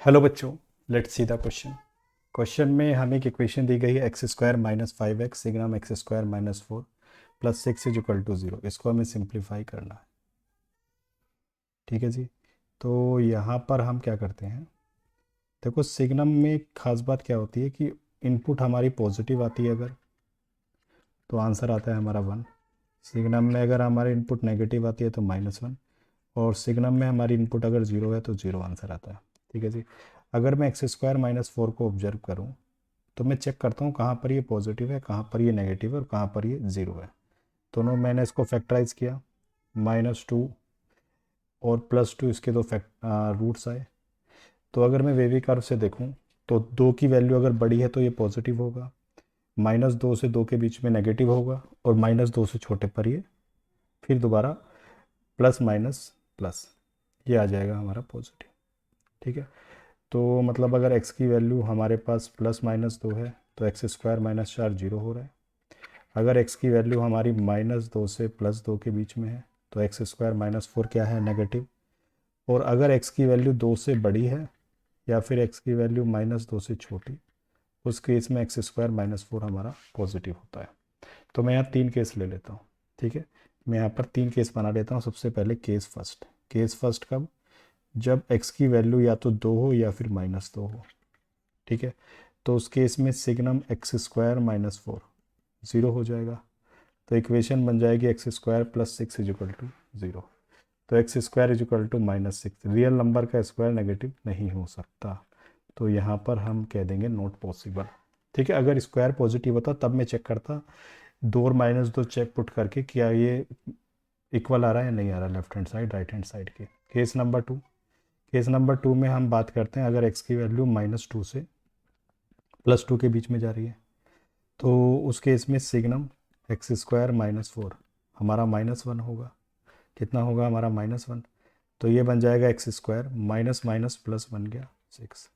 Hello बच्चों, let's see the question. Question में हमें एक इक्वेशन दी गई है x square minus 5x signum x square minus 4 plus 6 is equal to 0। इसको हमें सिंप्लीफाई करना है। ठीक है जी। तो यहाँ पर हम क्या करते हैं, देखो सिग्नम में एक खास बात क्या होती है कि इनपुट हमारी पॉजिटिव आती है अगर, तो आंसर आता है हमारा 1। सिग्नम में अगर हमारी इनपुट नेगेटिव आती है तो -1, और सिग्नम में हमारी इनपुट अगर 0 है तो 0 आंसर आता है। ठीक है जी। अगर मैं एक्स स्क्वायर माइनस 4 को ऑब्जर्व करूँ तो मैं चेक करता हूँ कहाँ पर ये पॉजिटिव है, कहाँ पर ये नेगेटिव है और कहाँ पर ये ज़ीरो है। दोनों मैंने इसको फैक्टराइज किया, -2 और +2 इसके दो रूट्स आए। तो अगर मैं वेवी कर्व से देखूँ तो 2 की वैल्यू अगर बड़ी है तो ये पॉजिटिव होगा, -2 से 2 के बीच में नेगेटिव होगा, और -2 से छोटे पर ये फिर दोबारा प्लस माइनस प्लस, ये आ जाएगा हमारा पॉजिटिव। ठीक है। तो मतलब अगर x की वैल्यू हमारे पास +-2 है तो एक्स स्क्वायर माइनस 4 जीरो हो रहा है। अगर x की वैल्यू हमारी -2 से +2 के बीच में है तो एक्स स्क्वायर माइनस 4 क्या है, नेगेटिव। और अगर x की वैल्यू 2 से बड़ी है या फिर x की वैल्यू -2 से छोटी, उस केस में एक्स स्क्वायर माइनस 4 हमारा पॉजिटिव होता है। तो मैं यहाँ 3 केस ले लेता हूँ। ठीक है। मैं यहाँ पर 3 केस बना लेता हूँ। सबसे पहले केस फर्स्ट। केस फर्स्ट कब, जब x की वैल्यू या तो 2 हो या फिर -2 हो। ठीक है। तो उस केस में signum x square minus 4 zero हो जाएगा। तो इक्वेशन बन जाएगी x square plus 6 is equal to 0। तो x square is equal to -6, real number का स्क्वायर नेगेटिव नहीं हो सकता, तो यहाँ पर हम कह देंगे नॉट पॉसिबल। ठीक है। अगर स्क्वायर पॉजिटिव होता तब मैं चेक करता, 2 और -2 चेक पुट करके क्या ये इक्वल आ रहा है या नहीं आ रहा, left hand side right hand side के। Case number 2। केस नंबर 2 में हम बात करते हैं अगर एक्स की वैल्यू -2 से +2 के बीच में जा रही है, तो उस केस में सिग्नम एक्स स्क्वायर माइनस 4 हमारा -1 होगा। कितना होगा हमारा -1। तो ये बन जाएगा x square minus minus plus बन गया 6।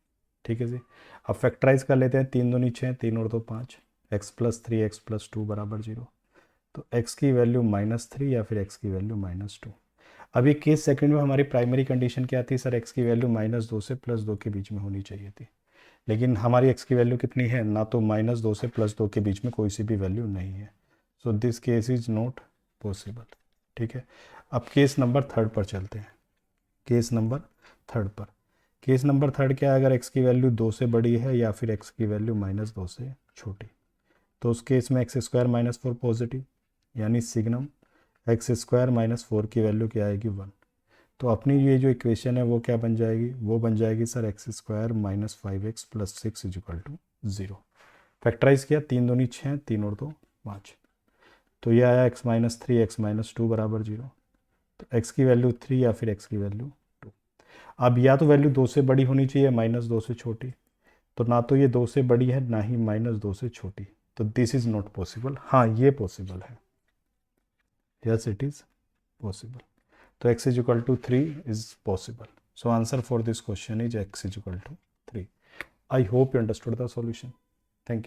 ठीक है जी। अब फैक्टराइज कर लेते हैं, 3 दूनी 6, 3 और 2 5, x+3 x+2 बराबर 0। तो x की वैल्यू -3 या फिर x की वैल्यू -2। अब ये केस सेकंड में हमारी प्राइमरी कंडीशन क्या थी सर, x की वैल्यू -2 से +2 के बीच में होनी चाहिए थी, लेकिन हमारी x की वैल्यू कितनी है, ना तो -2 से +2 के बीच में कोई सी भी वैल्यू नहीं है। So this case is not possible. ठीक है। अब केस नंबर थर्ड पर चलते हैं। केस नंबर थर्ड पर, केस नंबर थर्ड क्या है, अगर x की वैल्यू 2 से बड़ी है या फिर x की वैल्यू -2 से छोटी, तो उस केस में एक्स स्क्वायर माइनस 4 पॉजिटिव, यानी सिग्नम एक्स स्क्वायर -4 की वैल्यू क्या आएगी, 1। तो अपनी ये जो इक्वेशन है वो क्या बन जाएगी, वो बन जाएगी sir x square -5x plus 6 is equal to 0। Factorise किया, 3 दूनी 6, 3 और 2 5। तो ये आया x-3 x-2 बराबर 0। तो x की वैल्यू 3 या फिर x की वैल्यू 2। अब या तो वैल्यू 2 से बड़ी होनी चाहिए, -2 से छोटी। तो ना तो ये 2 से बड़ी है ना ही -2 से छोटी, तो दिस इज़ नॉट पॉसिबल। हाँ ये पॉसिबल है, यस इट इज़ पॉसिबल। तो x is equal to 3 is possible. So answer for this question is x is equal to 3। I hope you understood the solution.